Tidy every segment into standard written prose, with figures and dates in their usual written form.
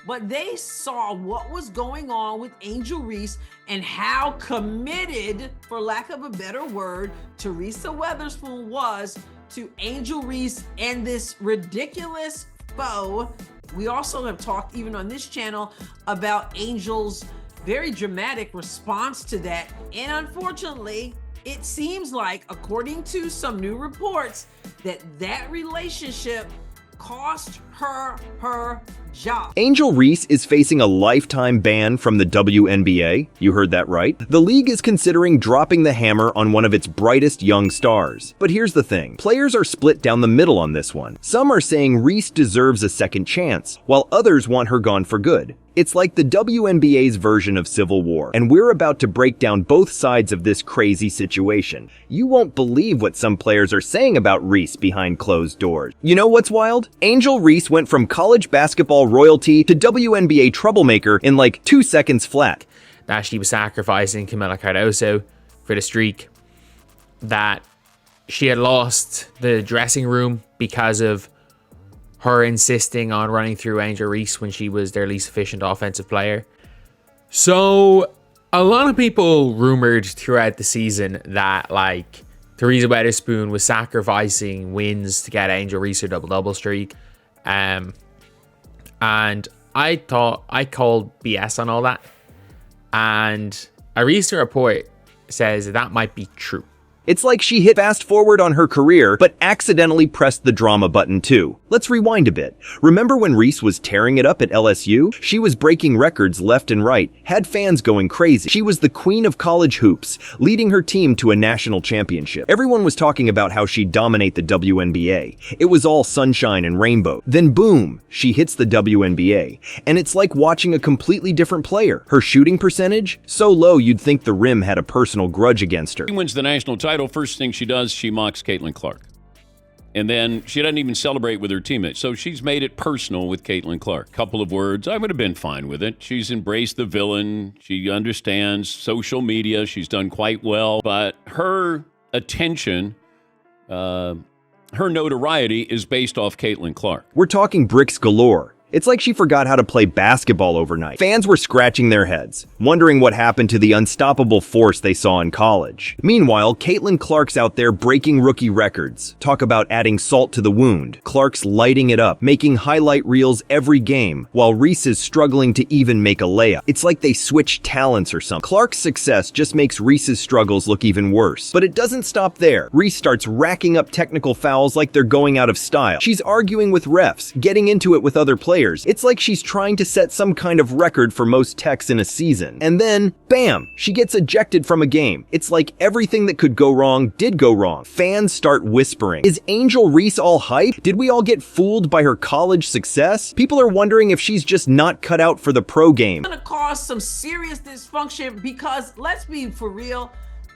but they saw what was going on with Angel Reese and how committed, for lack of a better word, Teresa Weatherspoon was to Angel Reese and this ridiculous foe. We also have talked, even on this channel, about Angel's very dramatic response to that. And unfortunately, it seems like, according to some new reports, that relationship cost her her job. Angel Reese is facing a lifetime ban from the WNBA. You heard that right. The league is considering dropping the hammer on one of its brightest young stars. But here's the thing. Players are split down the middle on this one. Some are saying Reese deserves a second chance, while others want her gone for good. It's like the WNBA's version of Civil War, and we're about to break down both sides of this crazy situation. You won't believe what some players are saying about Reese behind closed doors. You know what's wild? Angel Reese went from college basketball royalty to WNBA troublemaker in like 2 seconds flat. That she was sacrificing Camila Cardoso for the streak, that she had lost the dressing room because of her insisting on running through Angel Reese when she was their least efficient offensive player. So a lot of people rumored throughout the season that like Teresa Weatherspoon was sacrificing wins to get Angel Reese her double-double streak. And I thought I called BS on all that. And a recent report says that might be true. It's like she hit fast forward on her career, but accidentally pressed the drama button too. Let's rewind a bit. Remember when Reese was tearing it up at LSU? She was breaking records left and right, had fans going crazy. She was the queen of college hoops, leading her team to a national championship. Everyone was talking about how she'd dominate the WNBA. It was all sunshine and rainbow. Then boom, she hits the WNBA. And it's like watching a completely different player. Her shooting percentage? So low you'd think the rim had a personal grudge against her. She wins the national title. First thing she does, she mocks Caitlin Clark. And then she doesn't even celebrate with her teammates. So she's made it personal with Caitlin Clark. Couple of words, I would have been fine with it. She's embraced the villain. She understands social media. She's done quite well. But her attention, her notoriety is based off Caitlin Clark. We're talking bricks galore. It's like she forgot how to play basketball overnight. Fans were scratching their heads, wondering what happened to the unstoppable force they saw in college. Meanwhile, Caitlin Clark's out there breaking rookie records. Talk about adding salt to the wound. Clark's lighting it up, making highlight reels every game, while Reese is struggling to even make a layup. It's like they switched talents or something. Clark's success just makes Reese's struggles look even worse. But it doesn't stop there. Reese starts racking up technical fouls like they're going out of style. She's arguing with refs, getting into it with other players. It's like she's trying to set some kind of record for most techs in a season. And then, bam, she gets ejected from a game. It's like everything that could go wrong did go wrong. Fans start whispering, is Angel Reese all hype? Did we all get fooled by her college success? People are wondering if she's just not cut out for the pro game. It's gonna cause some serious dysfunction because, let's be for real,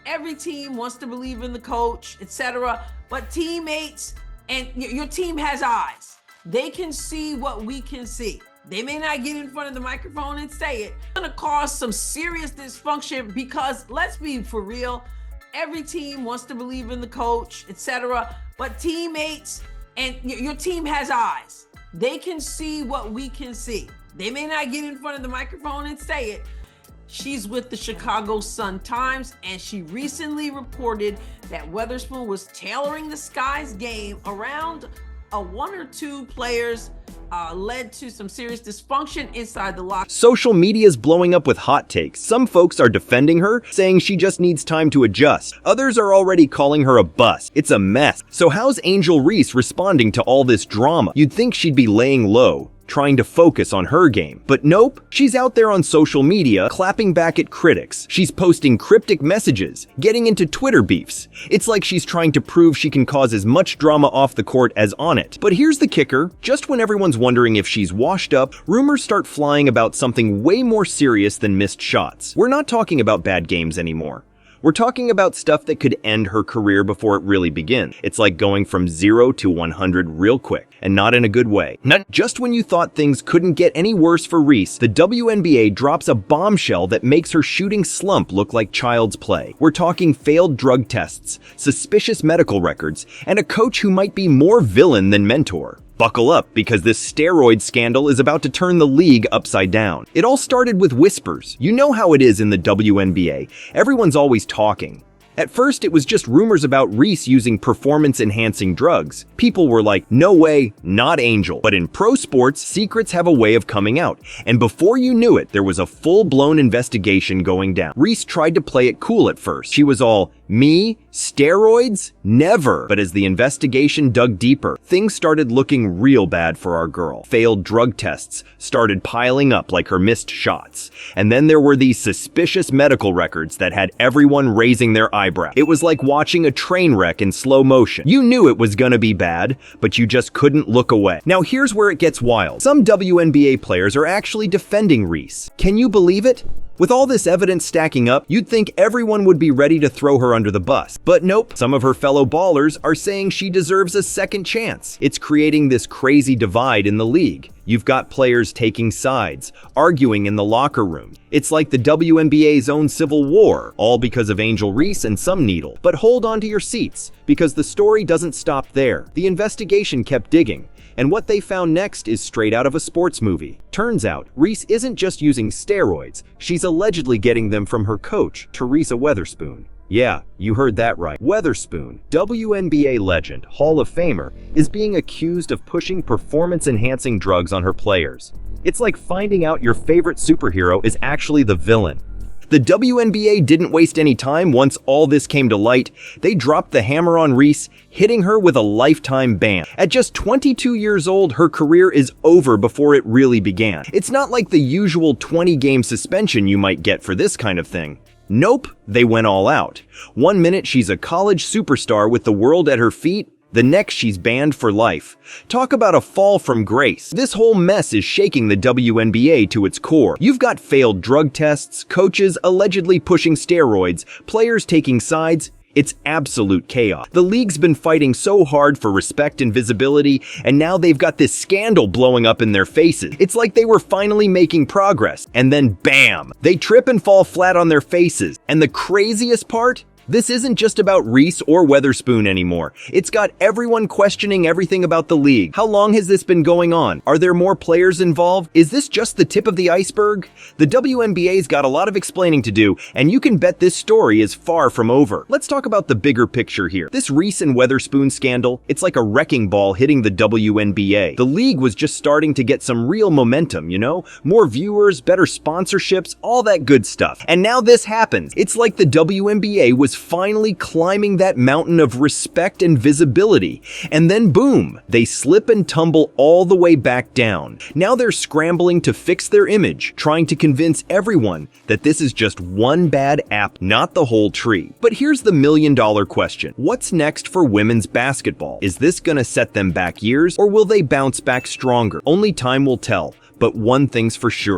every team wants to believe in the coach, etc. But teammates and your team has eyes. They can see what we can see. They may not get in front of the microphone and say it. It's gonna cause some serious dysfunction because, let's be for real, every team wants to believe in the coach, etc. But teammates and your team has eyes. They can see what we can see. They may not get in front of the microphone and say it. She's with the Chicago Sun-Times, and she recently reported that Weatherspoon was tailoring the Sky's game around one or two players led to some serious dysfunction inside the locker. Social media's blowing up with hot takes. Some folks are defending her, saying she just needs time to adjust. Others are already calling her a bust. It's a mess. So how's Angel Reese responding to all this drama? You'd think she'd be laying low, trying to focus on her game. But nope, she's out there on social media clapping back at critics. She's posting cryptic messages, getting into Twitter beefs. It's like she's trying to prove she can cause as much drama off the court as on it. But here's the kicker. Just when everyone's wondering if she's washed up, rumors start flying about something way more serious than missed shots. We're not talking about bad games anymore. We're talking about stuff that could end her career before it really begins. It's like going from 0 to 100 real quick. And not in a good way. Just when you thought things couldn't get any worse for Reese, the WNBA drops a bombshell that makes her shooting slump look like child's play. We're talking failed drug tests, suspicious medical records, and a coach who might be more villain than mentor. Buckle up, because this steroid scandal is about to turn the league upside down. It all started with whispers. You know how it is in the WNBA. Everyone's always talking. At first, it was just rumors about Reese using performance-enhancing drugs. People were like, no way, not Angel. But in pro sports, secrets have a way of coming out. And before you knew it, there was a full-blown investigation going down. Reese tried to play it cool at first. She was all, me? Steroids? Never. But as the investigation dug deeper, things started looking real bad for our girl. Failed drug tests started piling up like her missed shots. And then there were these suspicious medical records that had everyone raising their eyebrow. It was like watching a train wreck in slow motion. You knew it was gonna be bad, but you just couldn't look away. Now here's where it gets wild. Some WNBA players are actually defending Reese. Can you believe it? With all this evidence stacking up, you'd think everyone would be ready to throw her under the bus. But nope, some of her fellow ballers are saying she deserves a second chance. It's creating this crazy divide in the league. You've got players taking sides, arguing in the locker room. It's like the WNBA's own civil war, all because of Angel Reese and some needle. But hold on to your seats, because the story doesn't stop there. The investigation kept digging. And what they found next is straight out of a sports movie. Turns out, Reese isn't just using steroids, she's allegedly getting them from her coach, Teresa Weatherspoon. Yeah, you heard that right. Weatherspoon, WNBA legend, Hall of Famer, is being accused of pushing performance-enhancing drugs on her players. It's like finding out your favorite superhero is actually the villain. The WNBA didn't waste any time once all this came to light. They dropped the hammer on Reese, hitting her with a lifetime ban. At just 22 years old, her career is over before it really began. It's not like the usual 20-game suspension you might get for this kind of thing. Nope, they went all out. 1 minute she's a college superstar with the world at her feet, the next she's banned for life. Talk about a fall from grace. This whole mess is shaking the WNBA to its core. You've got failed drug tests, coaches allegedly pushing steroids, players taking sides. It's absolute chaos. The league's been fighting so hard for respect and visibility, and now they've got this scandal blowing up in their faces. It's like they were finally making progress, and then bam! They trip and fall flat on their faces. And the craziest part? This isn't just about Reese or Weatherspoon anymore. It's got everyone questioning everything about the league. How long has this been going on? Are there more players involved? Is this just the tip of the iceberg? The WNBA's got a lot of explaining to do, and you can bet this story is far from over. Let's talk about the bigger picture here. This Reese and Weatherspoon scandal, it's like a wrecking ball hitting the WNBA. The league was just starting to get some real momentum, you know? More viewers, better sponsorships, all that good stuff. And now this happens. It's like the WNBA was finally climbing that mountain of respect and visibility. And then boom, they slip and tumble all the way back down. Now they're scrambling to fix their image, trying to convince everyone that this is just one bad app, not the whole tree. But here's the million-dollar question. What's next for women's basketball? Is this gonna set them back years, or will they bounce back stronger? Only time will tell. But one thing's for sure.